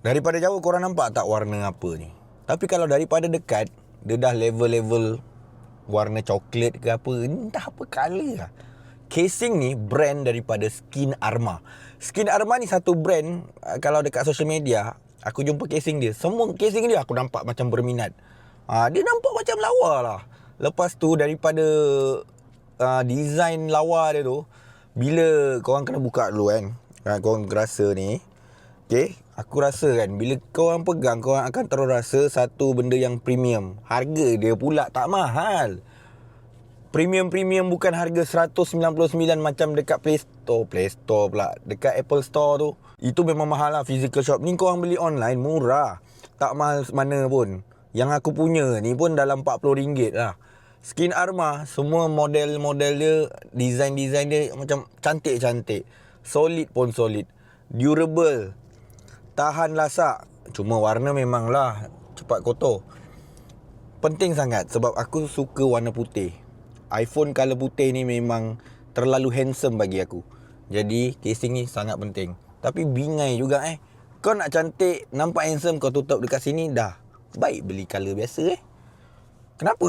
Daripada jauh korang nampak tak warna apa ni? Tapi kalau daripada dekat, dia dah level-level warna coklat ke apa. Entah apa colour lah. Casing ni brand daripada Skin Arma. Skin Arma ni satu brand, kalau dekat social media aku jumpa casing dia, semua casing dia aku nampak macam berminat. Dia nampak macam lawa lah. Lepas tu daripada design lawa dia tu, bila korang kena buka dulu kan, korang rasa ni, okay, aku rasa kan, bila korang pegang, korang akan terus rasa satu benda yang premium. Harga dia pula tak mahal. Premium bukan harga 199 macam dekat Play Store pula, dekat Apple Store tu. Itu memang mahal lah physical shop. Ni korang beli online murah, tak mahal mana pun. Yang aku punya ni pun dalam RM40 lah. Skin Arma, semua model-model dia, design-design dia macam cantik-cantik. Solid pun solid, durable, tahan lasak. Cuma warna memang lah cepat kotor. Penting sangat sebab aku suka warna putih. iPhone colour putih ni memang terlalu handsome bagi aku. Jadi casing ni sangat penting. Tapi bingai juga kau nak cantik, nampak handsome, kau tutup dekat sini dah. Baik beli colour biasa Kenapa